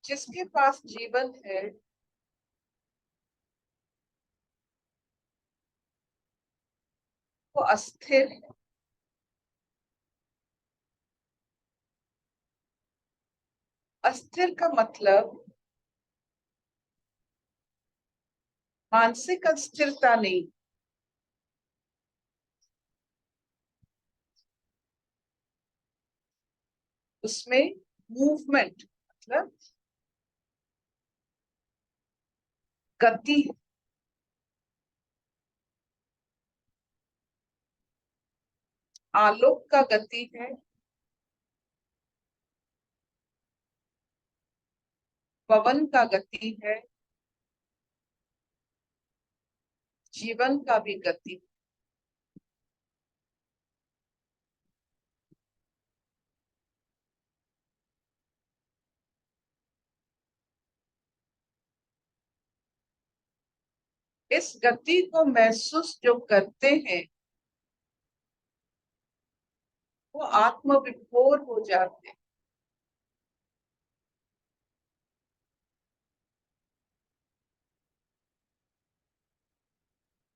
जिसके पास जीवन है वो अस्थिर है। अस्थिर का मतलब मानसिक अस्थिरता नहीं, उसमें मूवमेंट मतलब गति, आलोक का गति है, पवन का गति है, जीवन का भी गति। इस गति को महसूस जो करते हैं वो आत्मविभोर हो जाते हैं।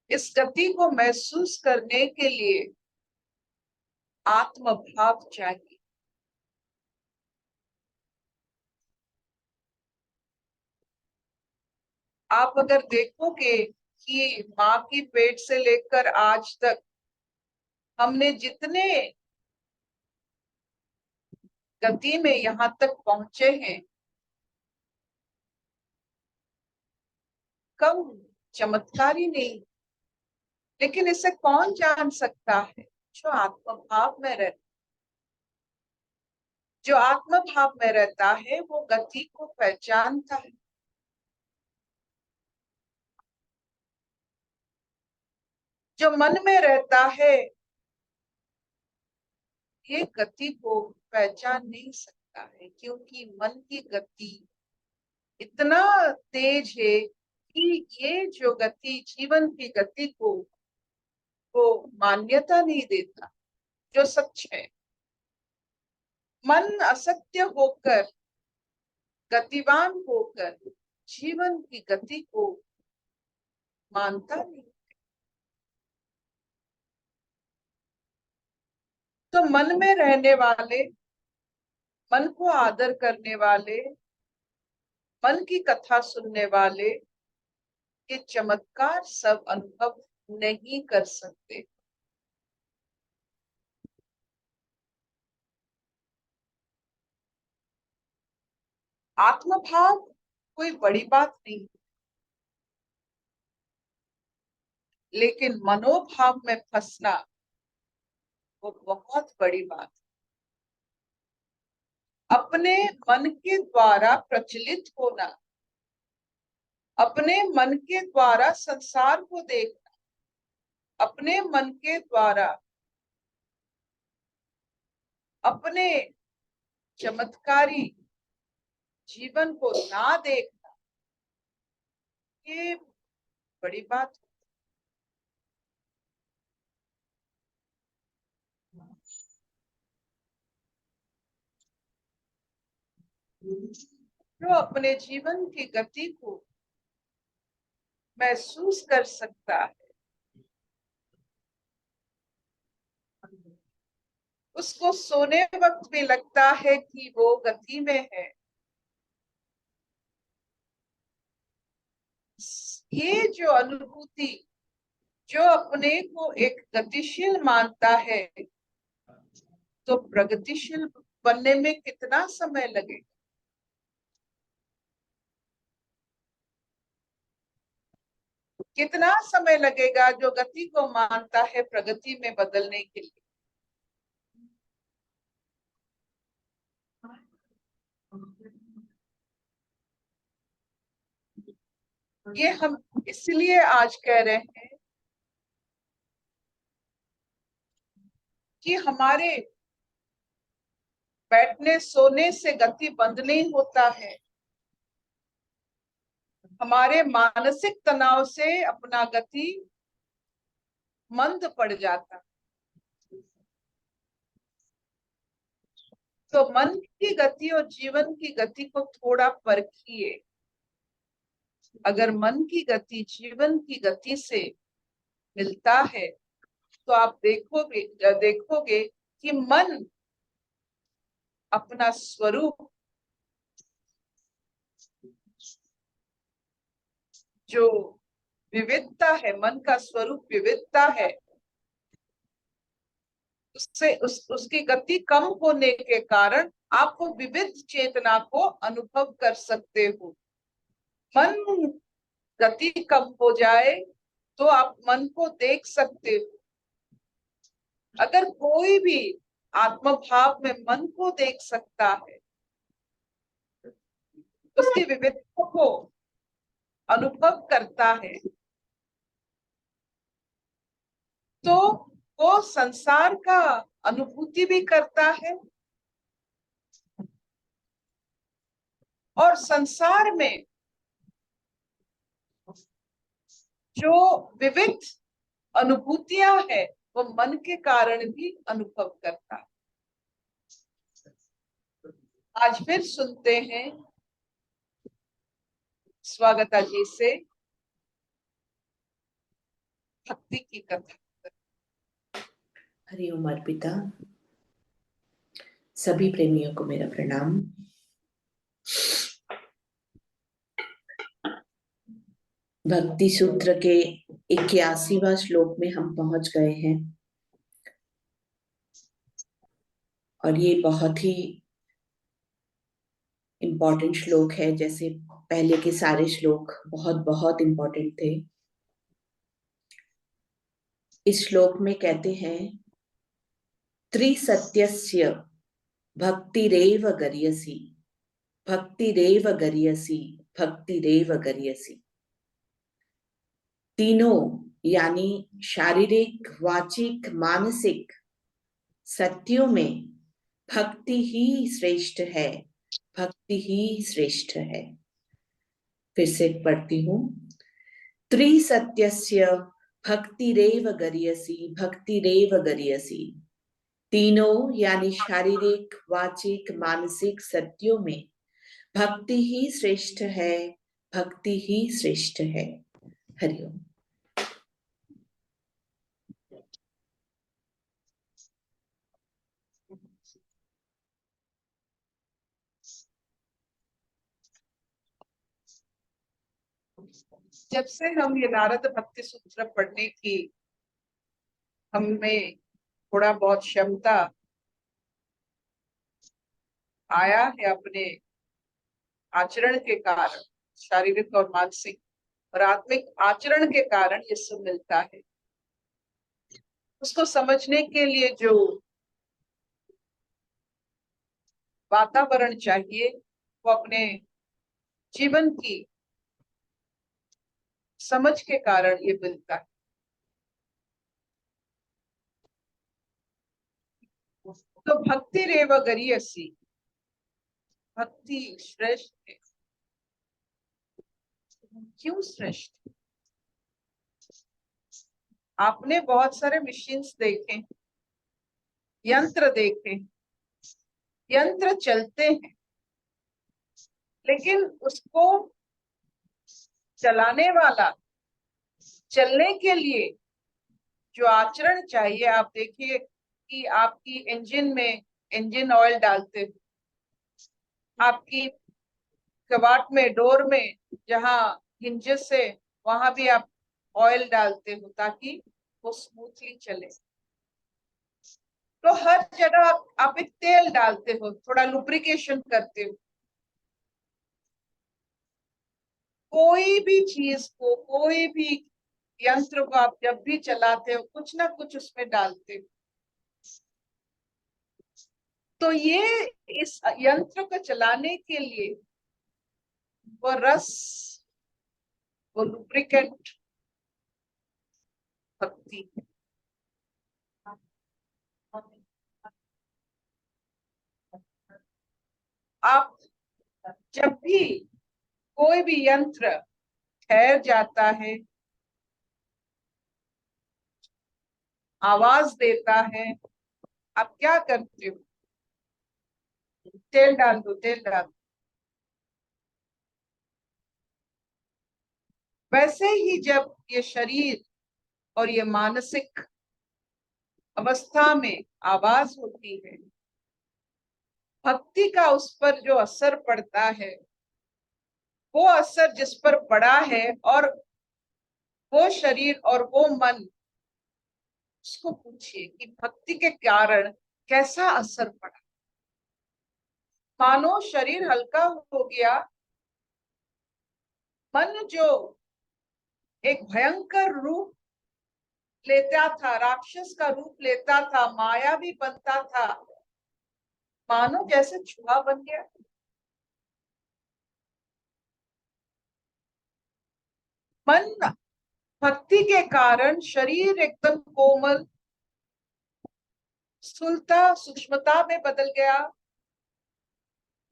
इस गति को महसूस करने के लिए आत्मभाव चाहिए। आप अगर देखोगे कि माँ की पेट से लेकर आज तक हमने जितने गति में यहाँ तक पहुंचे हैं, कम चमत्कारी नहीं, लेकिन इसे कौन जान सकता है? जो आत्मभाव में रहता, जो आत्मभाव में रहता है वो गति को पहचानता है। जो मन में रहता है ये गति को पहचान नहीं सकता है, क्योंकि मन की गति इतना तेज है कि ये जो गति जीवन की गति को वो मान्यता नहीं देता जो सच है। मन असत्य होकर, गतिवान होकर जीवन की गति को मानता नहीं। तो मन में रहने वाले, मन को आदर करने वाले, मन की कथा सुनने वाले ये चमत्कार सब अनुभव नहीं कर सकते। आत्मभाव कोई बड़ी बात नहीं, लेकिन मनोभाव में फंसना वो बहुत बड़ी बात। अपने मन के द्वारा प्रचलित होना, अपने मन के द्वारा संसार को देखना, अपने मन के द्वारा अपने चमत्कारी जीवन को ना देखना, ये बड़ी बात। जो अपने जीवन की गति को महसूस कर सकता है उसको सोने वक्त भी लगता है कि वो गति में है। ये जो अनुभूति, जो अपने को एक गतिशील मानता है, तो प्रगतिशील बनने में कितना समय लगेगा? कितना समय लगेगा जो गति को मानता है प्रगति में बदलने के लिए? ये हम इसलिए आज कह रहे हैं कि हमारे बैठने सोने से गति बंद नहीं होता है, हमारे मानसिक तनाव से अपना गति मंद पड़ जाता। तो मन की गति और जीवन की गति को थोड़ा परखिए। अगर मन की गति जीवन की गति से मिलता है तो आप देखोगे कि मन अपना स्वरूप, जो विविधता है, मन का स्वरूप विविधता है, उससे उसकी गति कम होने के कारण आप वो विविध चेतना को अनुभव कर सकते हो। मन गति कम हो जाए तो आप मन को देख सकते हो। अगर कोई भी आत्मभाव में मन को देख सकता है, उसकी विविधता को अनुभव करता है, तो वो संसार का अनुभूति भी करता है और संसार में जो विविध अनुभूतियां है वो मन के कारण भी अनुभव करता है। आज फिर सुनते हैं स्वागता जी से भक्ति की कथा। हरि ओम अर्पिता। सभी प्रेमियों को मेरा प्रणाम। भक्ति सूत्र के 81वां श्लोक में हम पहुंच गए हैं और ये बहुत ही इम्पोर्टेंट श्लोक है। जैसे पहले के सारे श्लोक बहुत बहुत इम्पोर्टेंट थे। इस श्लोक में कहते हैं त्रिसत्यस्य भक्तिरेव गर्यसि, भक्तिरेव गर्यसि, भक्तिरेव गर्यसि। तीनों यानी शारीरिक, वाचिक, मानसिक सत्यों में भक्ति ही श्रेष्ठ है, भक्ति ही श्रेष्ठ है। फिर से पढ़ती हूँ। त्रिसत्यस्य भक्तिरेव गर्यसि, भक्तिरेव गर्यसि। तीनों यानी शारीरिक, वाचिक, मानसिक सत्यों में भक्ति ही श्रेष्ठ है, भक्ति ही श्रेष्ठ है। हरिओम। जब से हम ये नारद भक्ति सूत्र पढ़ने की हमें थोड़ा बहुत क्षमता आया है, अपने आचरण के कारण, शारीरिक और मानसिक और आत्मिक आचरण के कारण ये सब मिलता है। उसको समझने के लिए जो वातावरण चाहिए वो अपने जीवन की समझ के कारण ये मिलता है। तो भक्ति रेव गरीयसी, भक्ति श्रेष्ठ है। क्यों श्रेष्ठ? आपने बहुत सारे मशीन्स देखे, यंत्र देखे, यंत्र चलते हैं, लेकिन उसको चलाने वाला, चलने के लिए जो आचरण चाहिए, आप देखिए कि आपकी इंजन में इंजन ऑयल डालते हो, आपकी कबाट में, डोर में जहां हिंजेस से, वहां भी आप ऑयल डालते हो ताकि वो स्मूथली चले। तो हर जगह आप एक तेल डालते हो, थोड़ा लुब्रिकेशन करते हो। कोई भी चीज को, कोई भी यंत्र को आप जब भी चलाते हो कुछ ना कुछ उसमें डालते हो। तो ये इस यंत्र को चलाने के लिए वो रस, वो लुब्रिकेंट भक्ति है। आप जब भी कोई भी यंत्र ठहर जाता है, आवाज देता है, आप क्या करते हो? तेल डाल दो, तेल डाल दो। वैसे ही जब ये शरीर और ये मानसिक अवस्था में आवाज होती है, भक्ति का उस पर जो असर पड़ता है, वो असर जिस पर पड़ा है, और वो शरीर और वो मन, उसको पूछिए कि भक्ति के कारण कैसा असर पड़ा। मानो शरीर हल्का हो गया, मन जो एक भयंकर रूप लेता था, राक्षस का रूप लेता था, माया भी बनता था, मानो जैसे चूहा बन गया। मन भक्ति के कारण शरीर एकदम कोमल, स्थूलता सूक्ष्मता में बदल गया,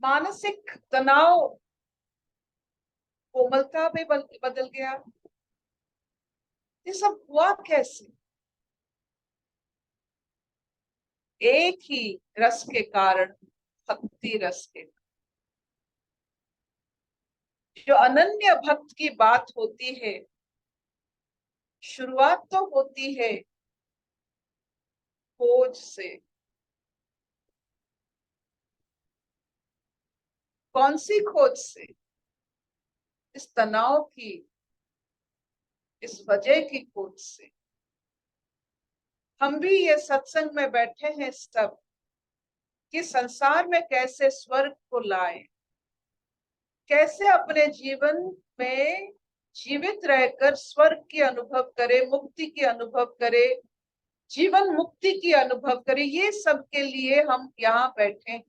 मानसिक तनाव कोमलता में बदल गया। ये सब हुआ कैसे? एक ही रस के कारण, भक्ति रस के। जो अनन्य भक्त की बात होती है, शुरुआत तो होती है खोज से। कौन सी खोज से? इस तनाव की, इस वजह की खोज से। हम भी ये सत्संग में बैठे हैं सब, कि संसार में कैसे स्वर्ग को लाए, कैसे अपने जीवन में जीवित रहकर स्वर्ग की अनुभव करे, मुक्ति की अनुभव करे, जीवन मुक्ति की अनुभव करे। ये सब के लिए हम यहाँ बैठे हैं।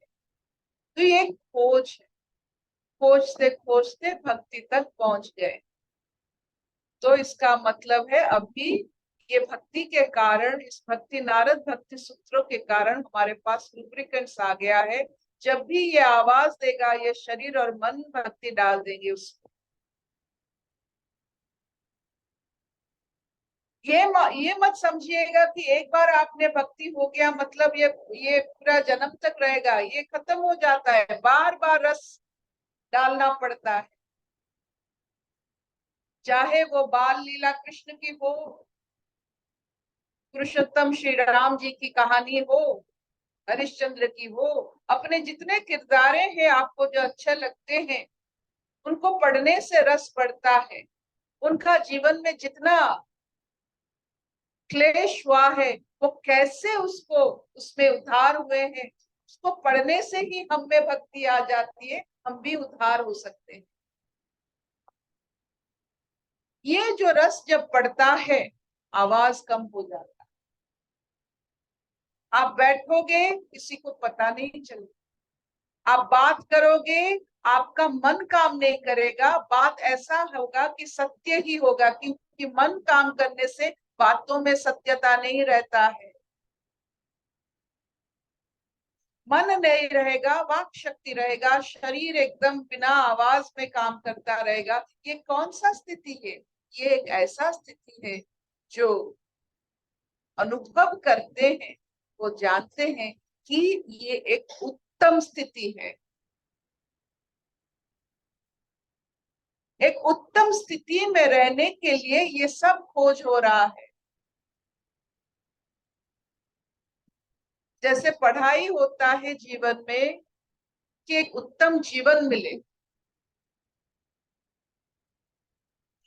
तो ये खोज है, खोजते खोजते भक्ति तक पहुंच गए। तो इसका मतलब है अभी ये भक्ति के कारण, इस भक्ति नारद भक्ति सूत्रों के कारण हमारे पास लुब्रिकेंट्स आ गया है। जब भी ये आवाज देगा, ये शरीर और मन भक्ति डाल देंगे उसको। ये मत समझिएगा कि एक बार आपने भक्ति हो गया मतलब ये पूरा जन्म तक रहेगा। ये खत्म हो जाता है, बार बार रस डालना पड़ता है। चाहे वो बाल लीला कृष्ण की हो, पुरुषोत्तम श्री राम जी की कहानी हो, हरिश्चंद्र की हो, अपने जितने किरदारे हैं आपको जो अच्छे लगते हैं, उनको पढ़ने से रस बढ़ता है। उनका जीवन में जितना क्लेश हुआ है, वो कैसे उसको उसमें उद्धार हुए हैं, उसको पढ़ने से ही हम में भक्ति आ जाती है, हम भी उद्धार हो सकते हैं। ये जो रस जब पड़ता है, आवाज कम हो जाता है। आप बैठोगे, किसी को पता नहीं चलेगा। आप बात करोगे, आपका मन काम नहीं करेगा। बात ऐसा होगा कि सत्य ही होगा, क्योंकि मन काम करने से बातों में सत्यता नहीं रहता है। मन नहीं रहेगा, वाक शक्ति रहेगा, शरीर एकदम बिना आवाज में काम करता रहेगा। ये कौन सा स्थिति है? ये एक ऐसा स्थिति है जो अनुभव करते हैं, वो जानते हैं कि ये एक उत्तम स्थिति है। एक उत्तम स्थिति में रहने के लिए ये सब खोज हो रहा है। जैसे पढ़ाई होता है जीवन में कि एक उत्तम जीवन मिले।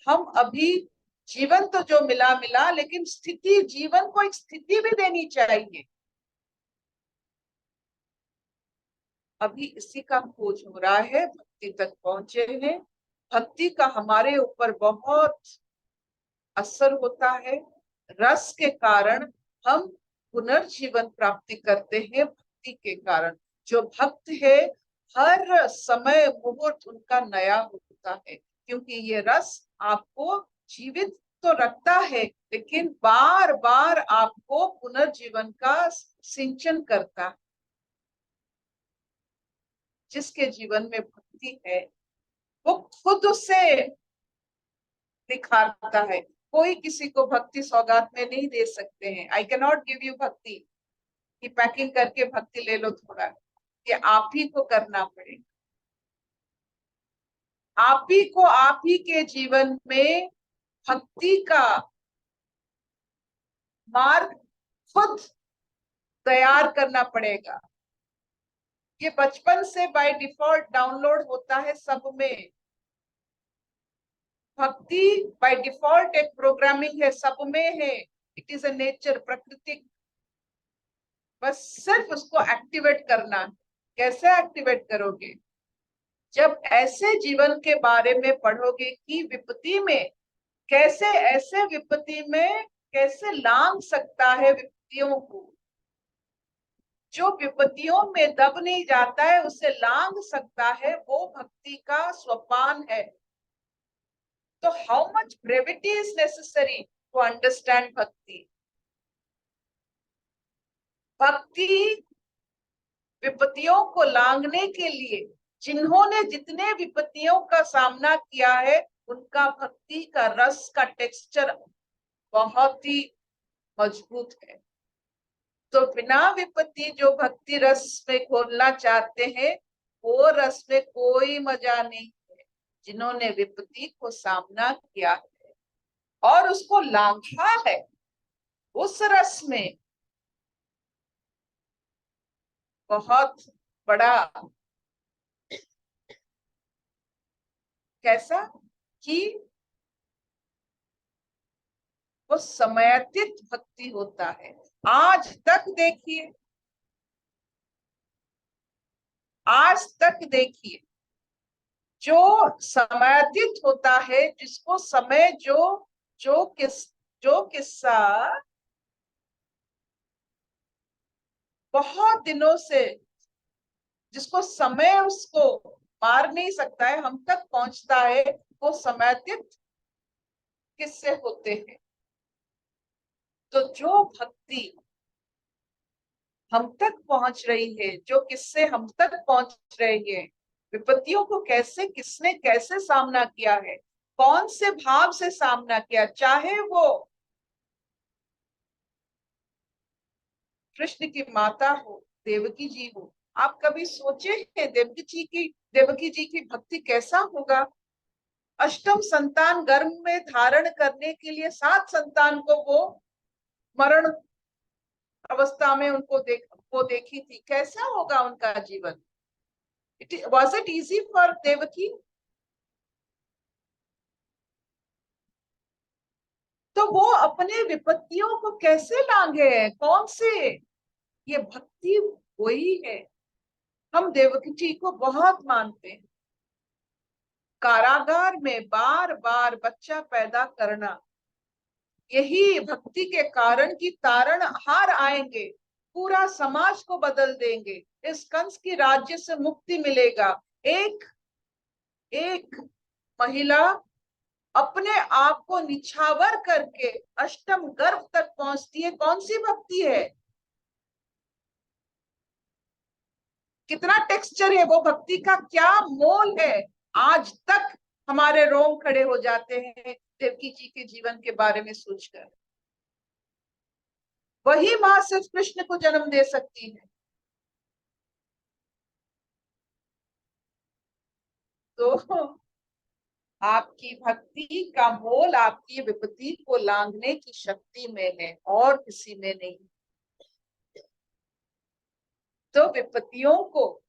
हम अभी जीवन तो जो मिला मिला, लेकिन स्थिति, जीवन को एक स्थिति भी देनी चाहिए। अभी इसी का खोज हो रहा है, भक्ति तक पहुंचे हैं। भक्ति का हमारे ऊपर बहुत असर होता है। रस के कारण हम पुनर्जीवन प्राप्ति करते हैं। भक्ति के कारण जो भक्त है, हर समय मुहूर्त उनका नया होता है, क्योंकि ये रस आपको जीवित तो रखता है, लेकिन बार बार आपको पुनर्जीवन का सिंचन करता है। जिसके जीवन में भक्ति है, वो खुद से निखारता है। कोई किसी को भक्ति सौगात में नहीं दे सकते हैं। I can not give you भक्ति कि पैकिंग करके भक्ति ले लो थोड़ा। ये आप ही को करना पड़ेगा। आप ही को आप ही के जीवन में भक्ति का मार्ग खुद तैयार करना पड़ेगा। ये बचपन से बाय डिफॉल्ट डाउनलोड होता है सब में। भक्ति बाय डिफॉल्ट एक प्रोग्रामिंग है, सब में है। इट इज अ नेचर, प्रकृति। बस सिर्फ उसको एक्टिवेट करना है। कैसे एक्टिवेट करोगे? जब ऐसे जीवन के बारे में पढ़ोगे कि विपत्ति में कैसे, ऐसे विपत्ति में कैसे लांग सकता है विपत्तियों को। जो विपत्तियों में दब नहीं जाता है उसे लांग सकता है, वो भक्ति का सोपान है। तो how much brevity is necessary to understand bhakti. भक्ति विपत्तियों को लांघने के लिए, जिन्होंने जितने विपत्तियों का सामना किया है, उनका भक्ति का रस का टेक्सचर बहुत ही मजबूत है। तो बिना विपत्ति जो भक्ति रस में घोलना चाहते हैं, वो रस में कोई मजा नहीं है। जिन्होंने विपत्ति को सामना किया है और उसको लांघा है, उस रस में बहुत बड़ा, कैसा कि वो समयातीत भक्ति होता है। आज तक देखिए, आज तक देखिए, जो समयातीत होता है, जिसको समय जो किस्सा बहुत दिनों से, जिसको समय उसको मार नहीं सकता है, हम तक पहुंचता है, वो समयातीत किस्से होते हैं। तो जो भक्ति हम तक पहुंच रही है, जो किस्से हम तक पहुंच रहे हैं, विपत्तियों को कैसे किसने कैसे सामना किया है, कौन से भाव से सामना किया, चाहे वो कृष्ण की माता हो, देवकी जी हो। आप कभी सोचे हैं देवकी जी की भक्ति कैसा होगा? अष्टम संतान गर्भ में धारण करने के लिए 7 संतान को वो मरण अवस्था में वो देखी थी। कैसा होगा उनका जीवन? Was it easy for Devaki? तो वो अपने विपत्तियों को कैसे लांघे हैं? कौन से? ये भक्ति वही है। हम देवकी जी को बहुत मानते हैं। कारागार में बार बार बच्चा पैदा करना, यही भक्ति के कारण की तारण हार आएंगे, पूरा समाज को बदल देंगे, इस कंस की राज्य से मुक्ति मिलेगा। एक एक महिला अपने आप को निछावर करके अष्टम गर्भ तक पहुंचती है। कौन सी भक्ति है? कितना टेक्सचर है वो भक्ति का, क्या मोल है? आज तक हमारे रोम खड़े हो जाते हैं देवकी जी के जीवन के बारे में सोचकर। वही माँ सिर्फ कृष्ण को जन्म दे सकती है। तो आपकी भक्ति का मोल आपकी विपत्ति को लांघने की शक्ति में है, और किसी में नहीं। तो विपत्तियों को,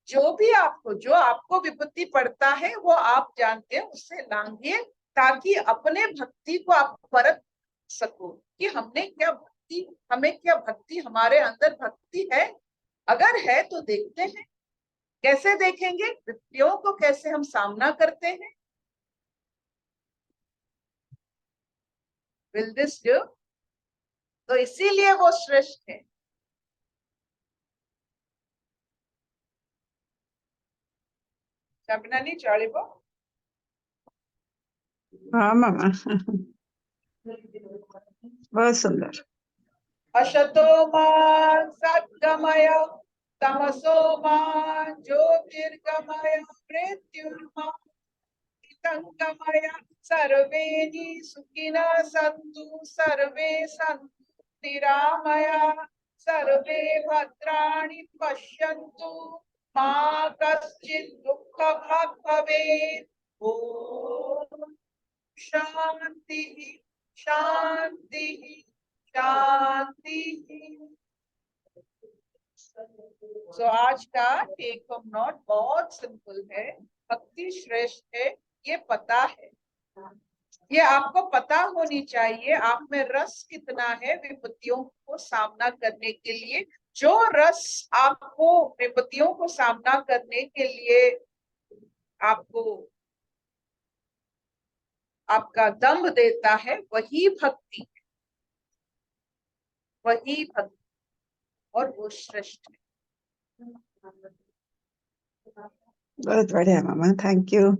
जो आपको विपत्ति पड़ता है, वो आप जानते हैं, उससे लांघिए, ताकि अपने भक्ति को आप परख सको कि हमने क्या भक्ति, हमें क्या भक्ति, हमारे अंदर भक्ति है। अगर है तो देखते हैं। कैसे देखेंगे? विपत्तियों को कैसे हम सामना करते हैं। Will this do? तो इसीलिए वो श्रेष्ठ है। नहीं चलिबो। हाँ मामा, बहुत सुंदर। अशतो मा सद्गमय तमसो मा ज्योतिर्गमय मृत्युर्मामृतंगमय। सर्वे सुखिनः सन्तु सर्वे सन्तु निरामया। सर्वे भद्राणि पश्यन्तु मा कश्चित् दुःखभाग् भवेत्। ओम शांति शांति शांति। तो आज का टेक होम नोट बहुत सिंपल है, भक्ति श्रेष्ठ है, ये पता है, ये आपको पता होनी चाहिए। आप में रस कितना है विपत्तियों को सामना करने के लिए। जो रस आपको विपत्तियों को सामना करने के लिए आपको आपका दम देता है, वही भक्ति, वही भक्ति, और वो श्रेष्ठ है। बहुत बढ़िया मामा, थैंक यू।